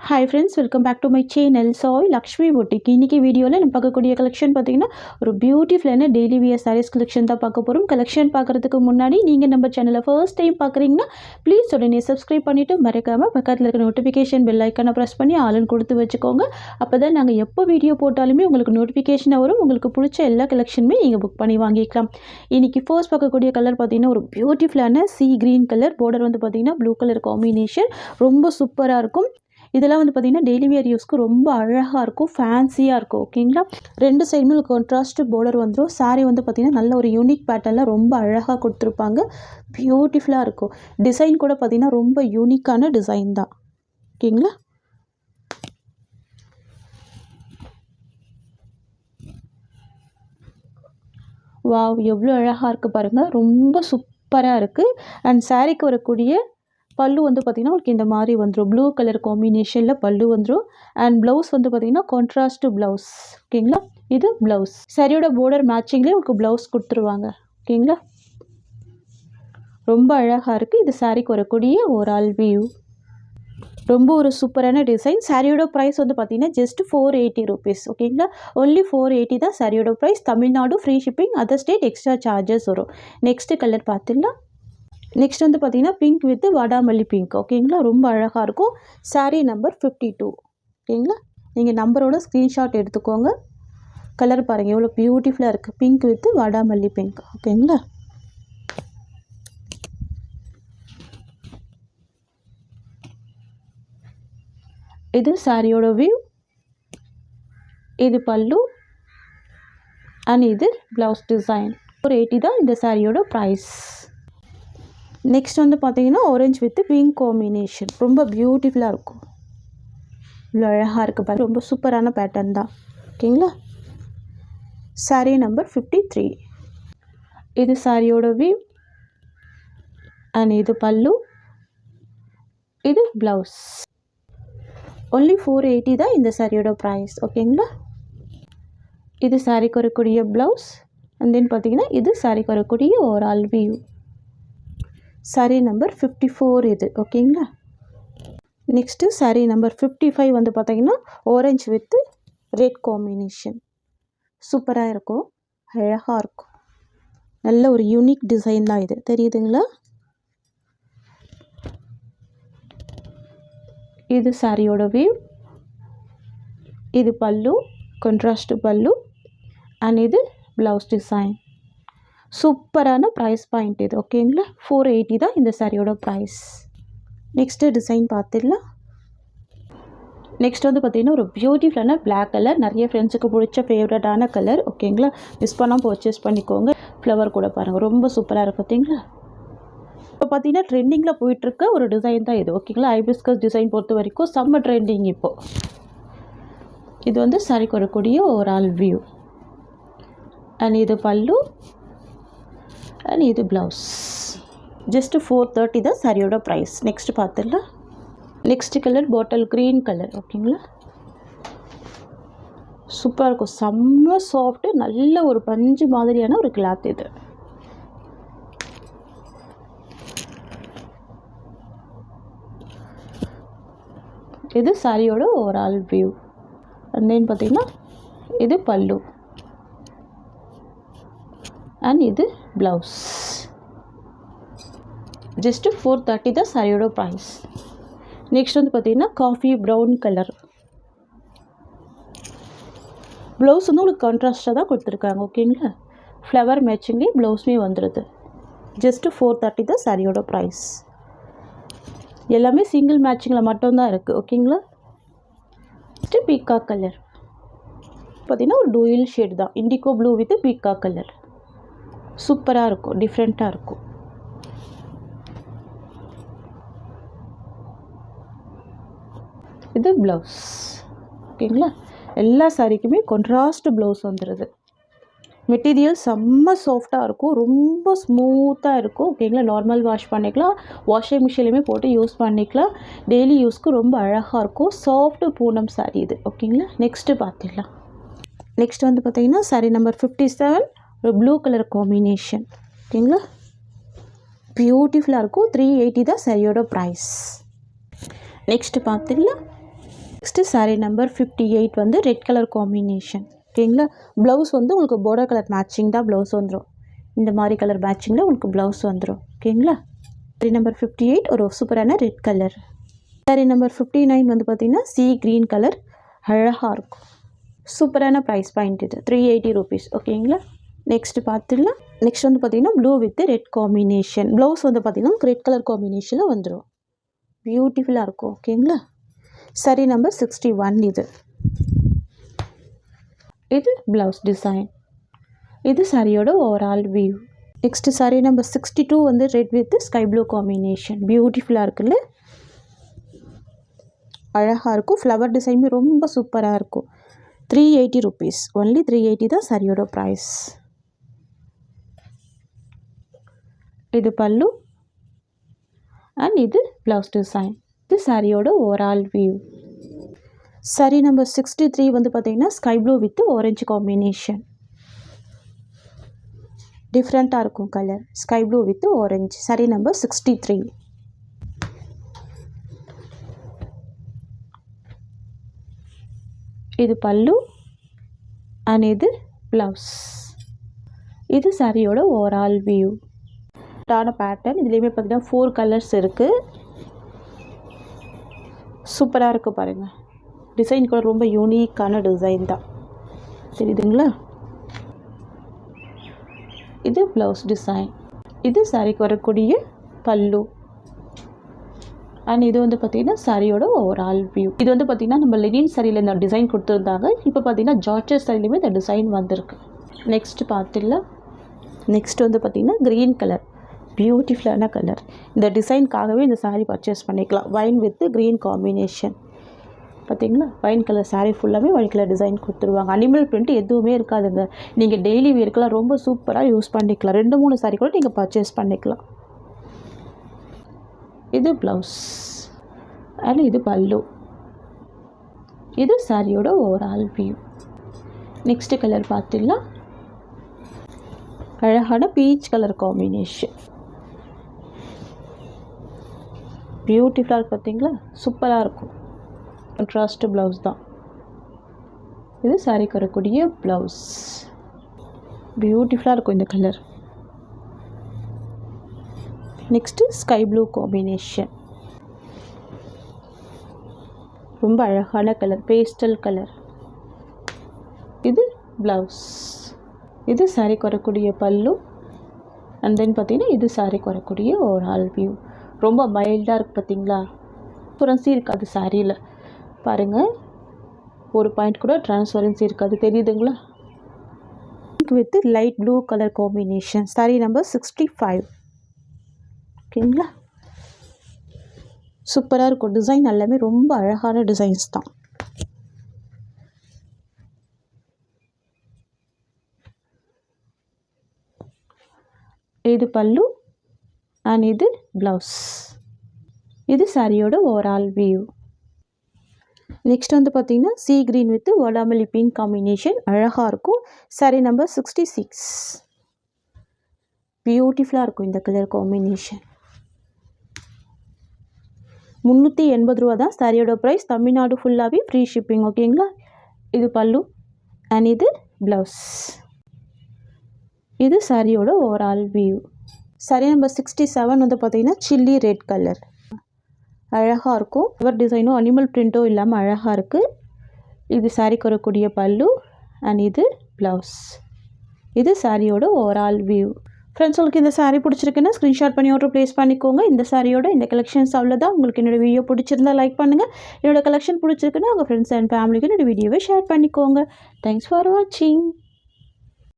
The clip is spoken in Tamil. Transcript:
Hi friends, welcome back to my channel Sai Lakshmi boutique. இன்றைக்கி வீடியோவில் நம்ம பார்க்கக்கூடிய கலெக்ஷன் பார்த்திங்கன்னா ஒரு பியூட்டிஃபுல்லான டெய்லி வியர் சாரீஸ் கலெக்ஷன் தான் பார்க்க போகிறோம். கலெக்ஷன் பார்க்குறதுக்கு முன்னாடி நீங்கள் நம்ம சேனலை ஃபர்ஸ்ட் டைம் பார்க்குறீங்கன்னா ப்ளீஸ் உடனே சப்ஸ்கிரைப் பண்ணிவிட்டு மறக்காமல் பக்கத்தில் இருக்கிற நோட்டிஃபிகேஷன் பெல் ஐக்கானை ப்ரெஸ் பண்ணி ஆளுன்னு கொடுத்து வச்சுக்கோங்க. அப்போ தான் நாங்கள் எப்போ வீடியோ போட்டாலுமே உங்களுக்கு நோட்டிஃபிகேஷனாக வரும். உங்களுக்கு பிடிச்ச எல்லா கலெக்ஷனுமே நீங்கள் புக் பண்ணி வாங்கிக்கலாம். இன்றைக்கி ஃபர்ஸ்ட் பார்க்கக்கூடிய கலர் பார்த்திங்கன்னா ஒரு பியூட்டிஃபுல்லான சி க்ரீன் கலர், பார்டர் வந்து பார்த்திங்கன்னா ப்ளூ கலர் காம்பினேஷன், ரொம்ப சூப்பராக இருக்கும். இதெல்லாம் வந்து பார்த்திங்கன்னா டெய்லி வியர் யூஸ்க்கு ரொம்ப அழகாக இருக்கும், ஃபேன்சியாக இருக்கும். ஓகேங்களா, ரெண்டு சைடுமே கான்ட்ராஸ்ட் பார்டர் வந்துடும். சாரீ வந்து பார்த்திங்கன்னா நல்ல ஒரு யூனிக் பேட்டர்னில் ரொம்ப அழகாக கொடுத்துருப்பாங்க, பியூட்டிஃபுல்லாக இருக்கும். டிசைன் கூட பார்த்திங்கன்னா ரொம்ப யூனிக்கான டிசைன் தான். ஓகேங்களா, வாவ் எவ்வளோ அழகாக இருக்குது பாருங்கள், ரொம்ப சூப்பராக இருக்குது. அண்ட் சாரீக்கு வரக்கூடிய பல்லு வந்து பார்த்திங்கன்னா உங்களுக்கு இந்த மாதிரி வந்துடும், ப்ளூ கலர் காம்பினேஷனில் பல்லு வந்துடும். அண்ட் ப்ளவுஸ் வந்து பார்த்திங்கன்னா கான்ட்ராஸ்ட் ப்ளவுஸ். ஓகேங்களா, இது ப்ளவுஸ். சரியோட பார்டர் மேட்சிங்லேயே உங்களுக்கு ப்ளவுஸ் கொடுத்துருவாங்க. ஓகேங்களா, ரொம்ப அழகாக இருக்குது. இது சாரீக்கு வரக்கூடிய ஒரு ஆல் வியூ, ரொம்ப ஒரு சூப்பரான டிசைன். சாரியோட ப்ரைஸ் வந்து பார்த்திங்கன்னா ஜஸ்ட் 480 ருபீஸ். ஓகேங்களா, ஒன்லி 480 தான் சாரியோட price. Tamil Nadu free shipping, other state extra charges வரும். நெக்ஸ்ட்டு கலர் பார்த்துடலாம். நெக்ஸ்ட் வந்து பார்த்திங்கன்னா பிங்க் வித் வாடாமல்லி பிங்க். ஓகேங்களா, ரொம்ப அழகாக இருக்கும். சாரீ நம்பர் 52. ஓகேங்களா, நீங்கள் நம்பரோட ஸ்க்ரீன்ஷாட் எடுத்துக்கோங்க. கலர் பாருங்கள் எவ்வளோ பியூட்டிஃபுல்லாக இருக்குது, பிங்க் வித் வாடாமல்லி பிங்க். ஓகேங்களா, இது சாரியோட வியூ, இது பல்லு அண்ட் இது ப்ளவுஸ் டிசைன். 480 தான் இந்த சாரியோட ப்ரைஸ். நெக்ஸ்ட் வந்து பார்த்தீங்கன்னா ஆரஞ்சு வித் பிங்க் காம்பினேஷன், ரொம்ப பியூட்டிஃபுல்லாக இருக்கும், இவ்வளோ அழகாக இருக்குது பாருங்கள், ரொம்ப சூப்பரான பேட்டர்ன் தான். ஓகேங்களா, சாரீ நம்பர் 53. இது சாரியோட வியூ அண்ட் இது பல்லு, இது ப்ளவுஸ். ஒன்லி 480 தான் இந்த சாரியோட ப்ரைஸ். ஓகேங்களா, இது சாரிக்கு வரக்கூடிய ப்ளவுஸ் அண்ட் தென் பார்த்தீங்கன்னா இது சாரிக்கு வரக்கூடிய ஓவரால் வியூ. சாரீ நம்பர் 54 இது. ஓகேங்களா, நெக்ஸ்ட்டு சாரீ நம்பர் 55 வந்து பார்த்திங்கன்னா ஆரஞ்சு வித் ரெட் காம்பினேஷன், சூப்பராக இருக்கும், அழகாக இருக்கும், நல்ல ஒரு யூனிக் டிசைன் தான் இது, தெரியுதுங்களா. இது சாரியோட வியூ, இது பல்லு, கான்ட்ராஸ்ட் பல்லு அண்ட் இது ப்ளவுஸ் டிசைன். சூப்பரான ப்ரைஸ் பாயிண்ட் இது. ஓகேங்களா, 480 தான் இந்த சாரியோட ப்ரைஸ். நெக்ஸ்ட்டு டிசைன் பார்த்துடலாம். நெக்ஸ்ட் வந்து பார்த்திங்கன்னா ஒரு பியூட்டிஃபுல்லான பிளாக் கலர், நிறைய ஃப்ரெண்ட்ஸுக்கு பிடிச்ச ஃபேவரட்டான கலர். ஓகேங்களா, மிஸ் பண்ணாமல் பர்ச்சேஸ் பண்ணிக்கோங்க. ஃப்ளவர் கூட பாருங்கள், ரொம்ப சூப்பராக இருக்கும். ஓகேங்களா, இப்போ பார்த்திங்கன்னா ட்ரெண்டிங்கில் போயிட்டுருக்க ஒரு டிசைன் தான் இது. ஓகேங்களா, ஹைபிஸ்கஸ் டிசைன் பொறுத்த வரைக்கும் செம்ம ட்ரெண்டிங் இப்போது. இது வந்து சாரிக்கு வரக்கூடிய ஒரு ஆல் வியூ அண்ட் இது பல்லு அண்ட் இது ப்ளவுஸ். ஜஸ்ட்டு 430 தான் சாரியோட ப்ரைஸ். நெக்ஸ்ட் பார்த்துடலாம். Next colour bottle green colour. ஓகேங்களா, சூப்பராக இருக்கும், செம்ம சாஃப்ட்டு, நல்ல ஒரு பஞ்சு மாதிரியான ஒரு கிளாத் இது. இது சாரியோட ஓவரால் வியூ அண்ட் தென் பார்த்திங்கன்னா இது பல்லு அண்ட் இது ப்ளவுஸ். ஜஸ்ட்டு 430 தான் சாரியோட ப்ரைஸ். நெக்ஸ்ட் வந்து பார்த்திங்கன்னா காஃபி ப்ரௌன் கலர், ப்ளவுஸ் வந்து உங்களுக்கு கான்ட்ராஸ்டாக தான் கொடுத்துருக்காங்க. ஓகேங்களா, ஃப்ளவர் மேட்சிங்லேயே ப்ளவுஸுமே வந்துடுது. ஜஸ்ட்டு 430 தான் சாரியோட ப்ரைஸ். எல்லாமே சிங்கிள் மேட்சிங்கில் மட்டும்தான் இருக்குது. ஓகேங்களா, நெக்ஸ்ட்டு பீக்கா கலர் பார்த்திங்கன்னா ஒரு டூயல் ஷேட் தான், இண்டிகோ ப்ளூ வித் பீக்கா கலர், சூப்பராக இருக்கும், டிஃப்ரெண்ட்டாக இருக்கும். இது ப்ளவுஸ். ஓகேங்களா, எல்லா சாரிக்குமே கான்ட்ராஸ்ட் ப்ளவுஸ் வந்துடுது. மெட்டீரியல் செம்ம சாஃப்டாக இருக்கும், ரொம்ப ஸ்மூத்தாக இருக்கும். ஓகேங்களா, நார்மல் வாஷ் பண்ணிக்கலாம், வாஷிங் மிஷின்லையுமே போட்டு யூஸ் பண்ணிக்கலாம். டெய்லி யூஸ்க்கு ரொம்ப அழகாக இருக்கும், சாஃப்ட்டு பூனம் சாரி இது. ஓகேங்களா, நெக்ஸ்ட்டு பார்த்துக்கலாம். நெக்ஸ்ட் வந்து பார்த்திங்கன்னா சாரி நம்பர் 57, ஒரு ப்ளூ கலர் காம்பினேஷன். ஓகேங்களா, பியூட்டிஃபுல்லாக இருக்கும். 380 தான் சாரியோட ப்ரைஸ். நெக்ஸ்ட்டு பார்த்துக்கலாம். நெக்ஸ்ட்டு சாரீ நம்பர் 58 வந்து ரெட் கலர் காம்பினேஷன். ஓகேங்களா. ப்ளவுஸ் வந்து உங்களுக்கு பார்டர் கலர் மேட்சிங் தான் ப்ளவுஸ் வந்துடும். இந்த மாதிரி கலர் மேட்சிங்கில் உங்களுக்கு ப்ளவுஸ் வந்துடும். ஓகேங்களா. சாரீ நம்பர் 58 ஒரு சூப்பரான ரெட் கலர். சாரீ நம்பர் 59 வந்து பார்த்திங்கன்னா சி க்ரீன் கலர், அழகாக இருக்கும். சூப்பரான ப்ரைஸ் பாயிண்ட் இது 380 rupees. ஓகேங்களா. நெக்ஸ்ட்டு பார்த்துடலாம். நெக்ஸ்ட் வந்து பார்த்திங்கன்னா blue with red combination. Blouse வந்து பார்த்திங்கன்னா ரெட் கலர் காம்பினேஷனில் வந்துடும். பியூட்டிஃபுல்லாக இருக்கும். ஓகேங்களா. சாரீ நம்பர் 61 இது. இது ப்ளவுஸ் டிசைன். இது சாரியோட overall view. Next sari number 62 வந்து red with sky blue combination. பியூட்டிஃபுல்லாக இருக்குல்ல, அழகாக இருக்கும். ஃப்ளவர் டிசைனுமே ரொம்ப சூப்பராக இருக்கும். 380 rupees. ஒன்லி 380 தான் சாரியோட ப்ரைஸ். இது பல்லு அண்ட் இது ப்ளவுஸ் டிசைன். இது சாரியோட ஓவரால் வியூ. சாரீ நம்பர் 63 வந்து பார்த்திங்கன்னா sky blue with orange combination. டிஃப்ரெண்ட்டாக இருக்கும் colour. Sky blue with orange. Sari number 63. இது பல்லு அண்ட் இது ப்ளவுஸ். இது சாரியோட ஓவரால் வியூ. பேட்டர்ன் இதுலேயுமே பார்த்திங்கன்னா 4 கலர்ஸ் இருக்குது. சூப்பராக இருக்குது பாருங்கள். டிசைன் கூட ரொம்ப யூனிக்கான டிசைன் தான், தெரியுதுங்களா. இது ப்ளவுஸ் டிசைன். இது சாரிக்கு வரக்கூடிய பல்லு அண்ட் இது வந்து பார்த்திங்கன்னா சாரியோட ஓவரால் வியூ. இது வந்து பார்த்திங்கன்னா நம்ம லெனின் சாரியில் இந்த டிசைன் கொடுத்துருந்தாங்க. இப்போ பார்த்திங்கன்னா ஜார்ஜஸ் சாரிலையுமே இந்த டிசைன் வந்திருக்கு. நெக்ஸ்ட்டு பார்த்துடலாம். நெக்ஸ்ட் வந்து பார்த்திங்கன்னா க்ரீன் கலர், பியூட்டிஃபுல்லான கலர். இந்த டிசைனுக்காகவே இந்த சாரீ பர்ச்சேஸ் பண்ணிக்கலாம். Wine with green combination. பார்த்திங்களா. வைன் கலர் சாரீ ஃபுல்லாகவே வைன் கலர் டிசைன் கொடுத்துருவாங்க. அனிமல் பிரிண்ட் எதுவுமே இருக்காதுங்க. நீங்கள் டெய்லி வேர்க்கெலாம் ரொம்ப சூப்பராக யூஸ் பண்ணிக்கலாம். 2-3 சாரீ கூட நீங்கள் பர்ச்சேஸ் பண்ணிக்கலாம். இது ப்ளவுஸ் அண்ட் இது பல்லு. இது சாரியோட ஓவரால் வியூ. நெக்ஸ்ட்டு கலர் பார்த்துடலாம். அழகான பீச் கலர் காம்பினேஷன். பியூட்டிஃபுல்லாக இருக்குது பார்த்திங்களா. சூப்பராக இருக்கும். கான்ட்ராஸ்ட் ப்ளவுஸ் தான். இது சாரிக்கு வரக்கூடிய ப்ளவுஸ். பியூட்டிஃபுல்லாக இருக்கும் இந்த colour. Next sky blue combination. ரொம்ப அழகான கலர், பேஸ்டல் கலர். இது ப்ளவுஸ். இது சாரிக்கு வரக்கூடிய பல்லு அண்ட் தென் பார்த்திங்கன்னா இது சாரிக்கு வரக்கூடிய ஓவரால் வியூ. ரொம்ப மைல்டாக இருக்குது பார்த்திங்களா. ட்ரான்ஸ்பரன்சி இருக்காது சாரியில். பாருங்கள், ஒரு பாயிண்ட் கூட ட்ரான்ஸ்பரன்சி இருக்காது, தெரியுதுங்களா. With light blue colour combination. Sari number 65. ஓகேங்களா. சூப்பராக இருக்கும். டிசைன் எல்லாமே ரொம்ப அழகான டிசைன்ஸ் தான். இது பல்லு அண்ட் இது ப்ளவுஸ். இது சாரியோட ஓவரால் வியூ. நெக்ஸ்ட் வந்து பார்த்திங்கன்னா சீ க்ரீன் வித் வடாமல்லி பிங்க் காம்பினேஷன். அழகாக இருக்கும். சாரீ நம்பர் 66. பியூட்டிஃபுல்லாக இருக்கும் இந்த கலர் காம்பினேஷன். 380 ரூபா தான் சாரியோட ப்ரைஸ். தமிழ்நாடு ஃபுல்லாகவே ஃப்ரீ ஷிப்பிங். ஓகேங்களா. இது பல்லு அண்ட் இது ப்ளவுஸ். இது சாரியோட ஓவரால் வியூ. சாரீ நம்பர் 67 வந்து பார்த்திங்கன்னா சில்லி ரெட் கலர். அழகாக இருக்கும். ஃப்ளவர் டிசைனும் அனிமல் பிரிண்ட்டும் இல்லாமல் அழகாக இருக்குது. இது சாரிக்கு வரக்கூடிய பல்லு அண்ட் இது ப்ளவுஸ். இது சாரியோட ஓவரால் வியூ. ஃப்ரெண்ட்ஸ், உங்களுக்கு இந்த சாரீ பிடிச்சிருக்குன்னா ஸ்க்ரீன்ஷாட் பண்ணி ஆர்டர் ப்ளேஸ் பண்ணிக்கோங்க. இந்த சாரியோட இந்த கலெக்ஷன்ஸ் அவ்வளோதான். உங்களுக்கு என்னோட வீடியோ பிடிச்சிருந்தா லைக் பண்ணுங்கள். என்னோட கலெக்ஷன் பிடிச்சிருக்குன்னா உங்கள் ஃப்ரெண்ட்ஸ் அண்ட் ஃபேமிலிக்கு என்னோட வீடியோவை ஷேர் பண்ணிக்கோங்க. தேங்க்ஸ் ஃபார் வாட்சிங்.